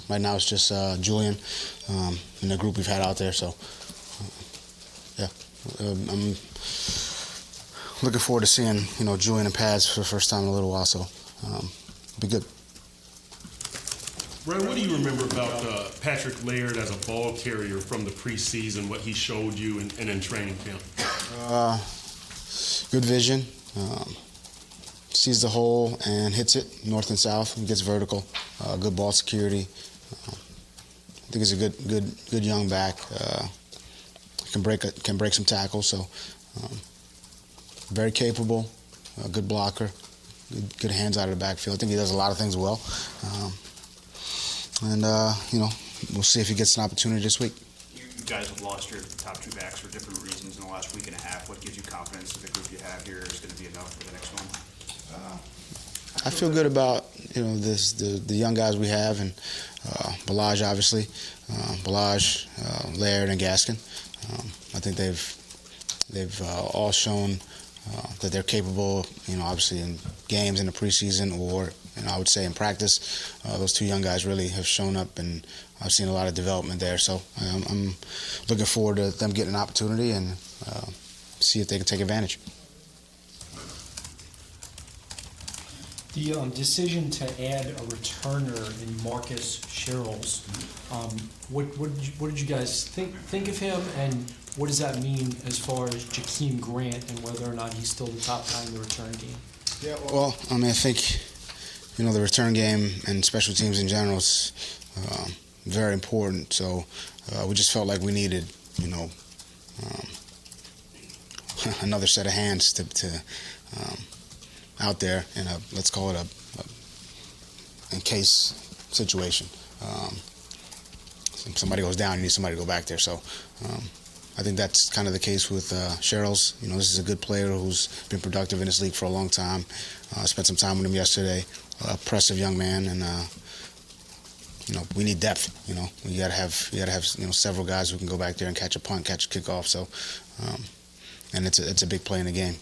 Right now it's just Julian and the group we've had out there. So, I'm looking forward to seeing Julian and Pads for the first time in a little while. So, it'll be good. Brian, what do you remember about Patrick Laird as a ball carrier from the preseason, what he showed you and in training camp? Good vision. Sees the hole and hits it north and south and gets vertical. Good ball security. I think he's a good young back. Can break some tackles. So very capable. Good blocker. Good hands out of the backfield. I think he does a lot of things well. We'll see if he gets an opportunity this week. You guys have lost your top two backs for different reasons in the last week and a half. What gives you confidence that the group you have here is going to be enough for the next one? I feel good about the young guys we have, and Balaj obviously, Laird and Gaskin. I think they've all shown that they're capable. Obviously in games in the preseason, or I would say in practice. Those two young guys really have shown up, and I've seen a lot of development there. So I'm looking forward to them getting an opportunity and see if they can take advantage. The decision to add a returner in Marcus Sherrills, what did you guys think of him, and what does that mean as far as Jakeem Grant and whether or not he's still the top guy in the return game? Yeah, well, I think the return game and special teams in general is very important. So we just felt like we needed another set of hands to out there in a, let's call it a in case situation. Somebody goes down, you need somebody to go back there. So I think that's kind of the case with Sherrills. This is a good player who's been productive in this league for a long time. Spent some time with him yesterday. Impressive young man, and we need depth. You gotta have several guys who can go back there and catch a punt, catch a kickoff. So. And it's a big play in the game.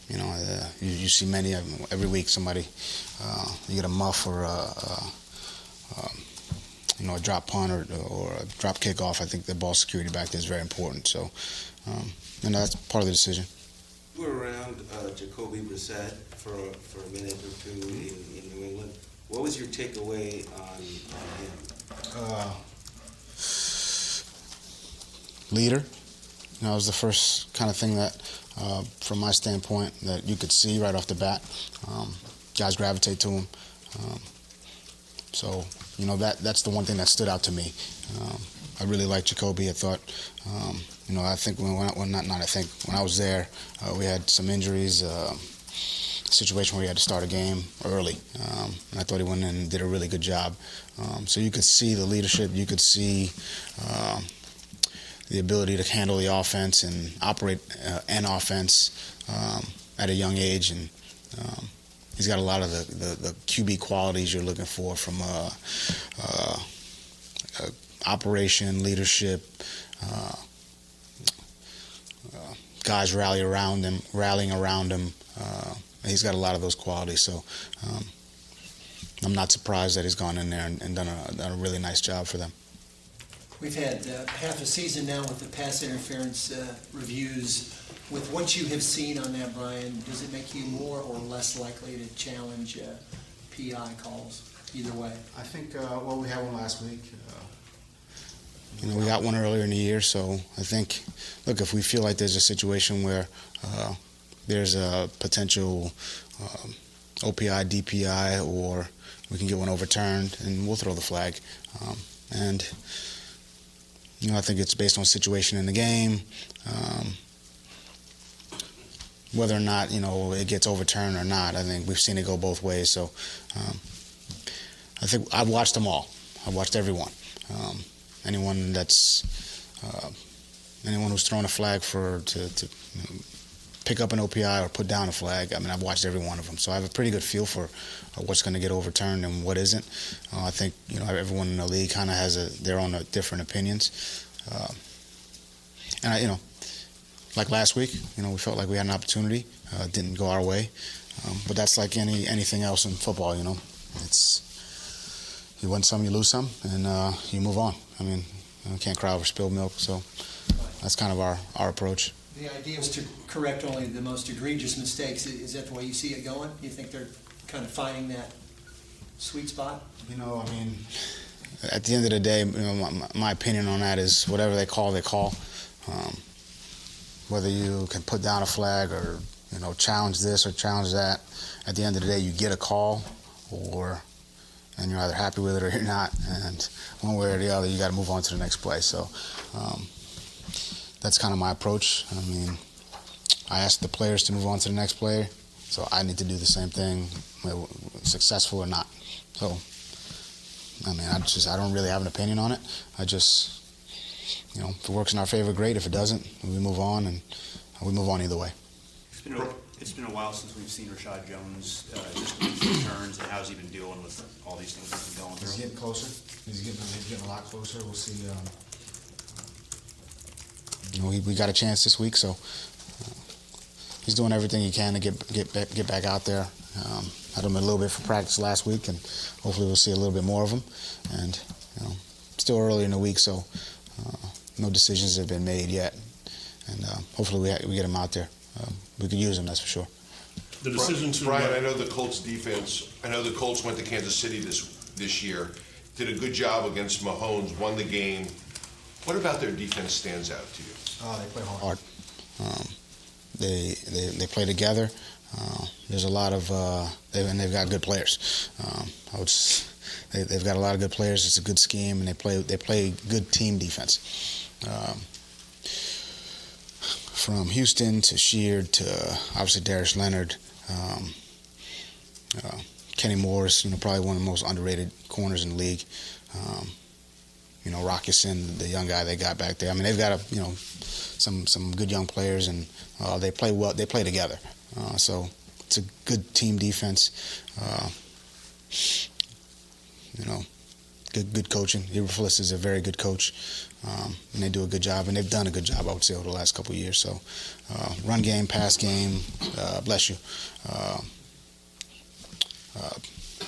You see many every week. Somebody, you get a muff or a drop punt or a drop kickoff. I think the ball security back there is very important. So, that's part of the decision. You were around Jacoby Brissett for a minute or two in New England. What was your takeaway on him? Leader. It was the first kind of thing that, from my standpoint, that you could see right off the bat. Guys gravitate to him. That's the one thing that stood out to me. I really liked Jacoby. I thought, I think when I was there, we had some injuries, situation where he had to start a game early. And I thought he went in and did a really good job. So you could see the leadership. You could see the ability to handle the offense and operate an offense at a young age, and he's got a lot of the QB qualities you're looking for from operation, leadership, guys rallying around him. He's got a lot of those qualities, so I'm not surprised that he's gone in there and done a really nice job for them. We've had half a season now with the pass interference reviews. With what you have seen on that, Brian, does it make you more or less likely to challenge PI calls? Either way. I think, we had one last week. We got one earlier in the year, so I think, look, if we feel like there's a situation where there's a potential OPI, DPI, or we can get one overturned, and we'll throw the flag. I think it's based on situation in the game, whether or not, it gets overturned or not. I think we've seen it go both ways. So I think I've watched them all. I've watched everyone. Anyone who's thrown a flag to pick up an OPI or put down a flag, I've watched every one of them. So I have a pretty good feel for what's going to get overturned and what isn't. I think, everyone in the league kind of has their own different opinions. Like last week, we felt like we had an opportunity. It didn't go our way. But that's like anything else in football, It's you win some, you lose some, and you move on. I mean, you can't cry over spilled milk, so that's kind of our approach. The idea was to correct only the most egregious mistakes. Is that the way you see it going? You think they're kind of finding that sweet spot? You know, I mean, at the end of the day, you know, my opinion on that is whatever they call, they call. Whether you can put down a flag or, you know, challenge this or challenge that, at the end of the day, you get a call, and you're either happy with it or you're not. And one way or the other, you got to move on to the next play. So that's kind of my approach. I mean, I asked the players to move on to the next player, so I need to do the same thing, successful or not. So, I mean, I don't really have an opinion on it. I just, you know, if it works in our favor, great. If it doesn't, we move on, and we move on either way. It's been a while since we've seen Rashad Jones just with his returns, and how's he been dealing with all these things he's been going He's through? getting closer. He's getting a lot closer. We'll see. You know, we got a chance this week, so he's doing everything he can to get back out there. Had him a little bit for practice last week, and hopefully we'll see a little bit more of him. And you know, still early in the week, so no decisions have been made yet. And hopefully we get him out there. We could use him, that's for sure. The decision to Brian, I know the Colts defense. I know the Colts went to Kansas City this year, did a good job against Mahomes, won the game. What about their defense stands out to you? They play hard. They play together. There's a lot of they've got good players. They've got a lot of good players. It's a good scheme, and they play good team defense. From Houston to Sheard to obviously Darius Leonard, Kenny Morris, you know, probably one of the most underrated corners in the league. You know, Rockison, the young guy they got back there. I mean, they've got some good young players, and they play well. They play together, so it's a good team defense. You know, good coaching. Flores is a very good coach, and they do a good job, and they've done a good job, I would say, over the last couple of years. So, run game, pass game, bless you.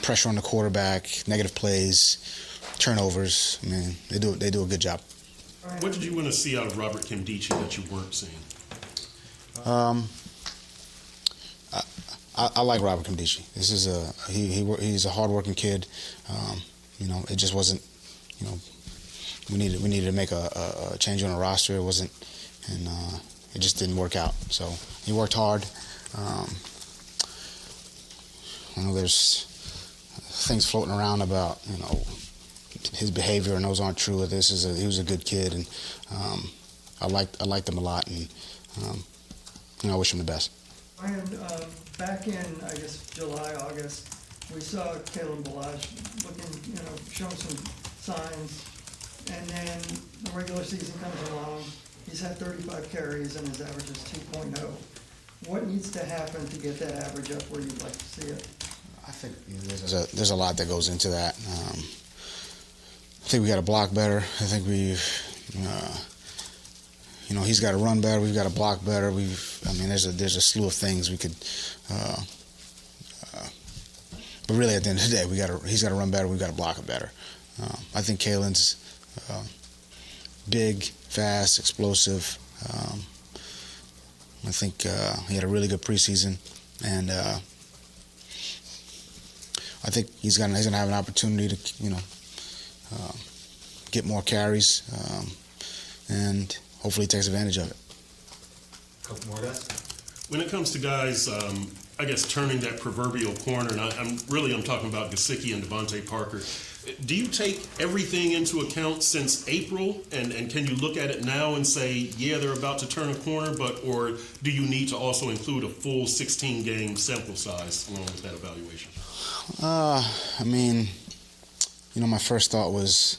Pressure on the quarterback, negative plays, turnovers. I mean, they do a good job. What did you want to see out of Robert Kimdichie that you weren't seeing? I like Robert Kimdichie. This is he's a hardworking kid. You know, it just wasn't. You know, we needed to make a change on the roster. It wasn't, and it just didn't work out. So he worked hard. I know there's things floating around about, you know, his behavior, and those aren't true. He was a good kid, and I liked him a lot, and you know, I wish him the best. Brian, back in, I guess, July, August, we saw Kalen Balazs looking, you know, showing some signs, and then the regular season comes along. He's had 35 carries, and his average is 2.0. What needs to happen to get that average up where you'd like to see it? I think there's a lot that goes into that. I think we got to block better. I think you know, he's got to run better. We've got to block better. I mean, there's a slew of things we could. But really, at the end of the day, he's got to run better. We've got to block it better. I think Kalen's big, fast, explosive. I think he had a really good preseason, and I think he's gonna have an opportunity to, you know, get more carries, and hopefully he takes advantage of it. Couple more guys? When it comes to guys, I guess turning that proverbial corner, and I'm talking about Gesicki and Devontae Parker. Do you take everything into account since April, and can you look at it now and say, yeah, they're about to turn a corner, or do you need to also include a full 16-game sample size along with that evaluation? I mean, you know, my first thought was,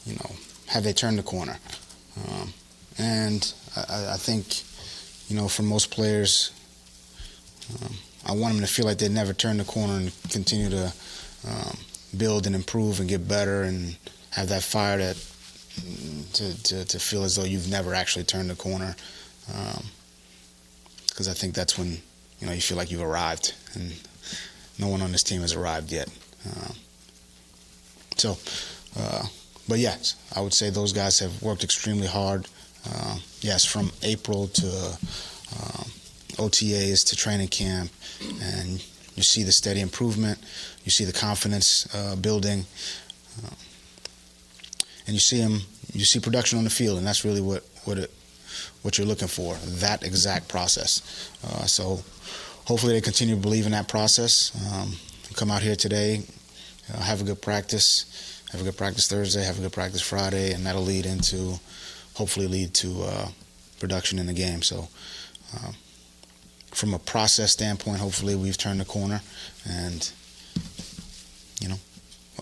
you know, have they turned the corner? And I think, you know, for most players, I want them to feel like they never turn the corner and continue to build and improve and get better and have that fire to feel as though you've never actually turned the corner. Because I think that's when, you know, you feel like you've arrived, and no one on this team has arrived yet. So, but yes, I would say those guys have worked extremely hard. Yes, from April to OTAs to training camp, and you see the steady improvement. You see the confidence building, and you see production on the field, and that's really what you're looking for. That exact process. So, hopefully, they continue to believe in that process. Come out here today, have a good practice. Have a good practice Thursday, have a good practice Friday, and that'll hopefully lead to production in the game. So from a process standpoint, hopefully we've turned the corner, and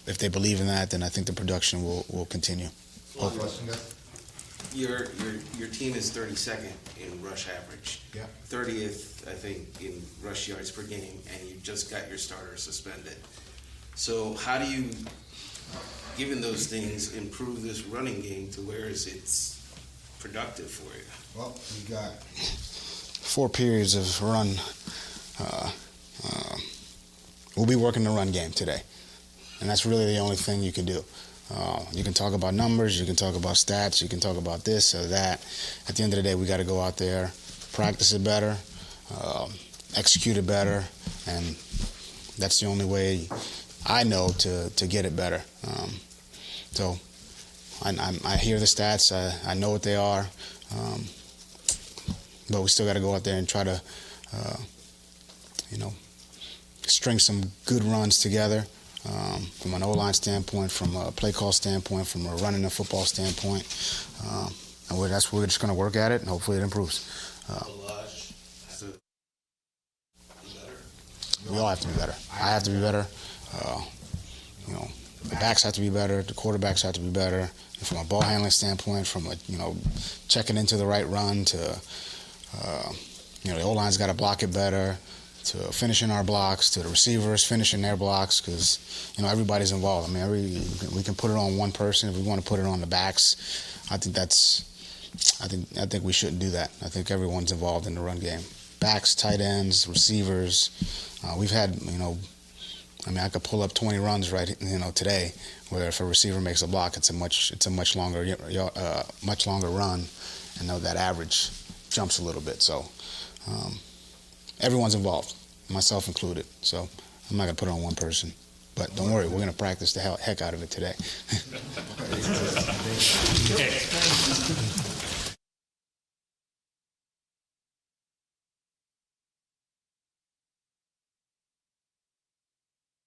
if they believe in that, then I think the production will continue. Your team is 32nd in rush average. Yeah. 30th, I think, in rush yards per game, and you just got your starter suspended. So how do you, given those things, improve this running game to where it's productive for you? Well, we got 4 periods of run. We'll be working the run game today, and that's really the only thing you can do. You can talk about numbers, you can talk about stats, you can talk about this or that. At the end of the day, we got to go out there, practice it better, execute it better, and that's the only way I know to get it better. So I hear the stats, I know what they are, but we still got to go out there and try to, string some good runs together. From an O-line standpoint, from a play call standpoint, from a running the football standpoint. And we're just going to work at it, and hopefully it improves. Balazs has to be better. We all have to be better. I have to be better. The backs have to be better. The quarterbacks have to be better. And from a ball handling standpoint, from checking into the right run to, the O-line's got to block it better, to finishing our blocks, to the receivers finishing their blocks, because everybody's involved. I mean, we can put it on one person if we want to put it on the backs. I think we shouldn't do that. I think everyone's involved in the run game. Backs, tight ends, receivers. We've had I could pull up 20 runs today, where if a receiver makes a block, it's a much longer run, and that average jumps a little bit. So. Everyone's involved, myself included. So I'm not going to put it on one person. But don't worry, we're going to practice the heck out of it today. Okay.